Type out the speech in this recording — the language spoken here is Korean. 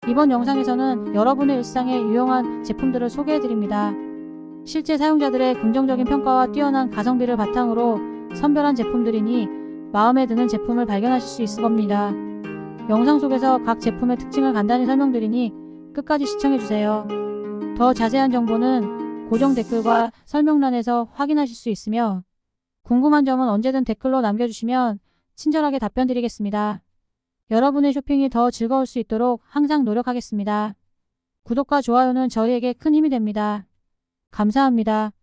이번 영상에서는 여러분의 일상에 유용한 제품들을 소개해드립니다. 실제 사용자들의 긍정적인 평가와 뛰어난 가성비를 바탕으로 선별한 제품들이니 마음에 드는 제품을 발견하실 수 있을 겁니다. 영상 속에서 각 제품의 특징을 간단히 설명드리니 끝까지 시청해주세요. 더 자세한 정보는 고정 댓글과 설명란에서 확인하실 수 있으며 궁금한 점은 언제든 댓글로 남겨주시면 친절하게 답변 드리겠습니다. 여러분의 쇼핑이 더 즐거울 수 있도록 항상 노력하겠습니다. 구독과 좋아요는 저희에게 큰 힘이 됩니다. 감사합니다.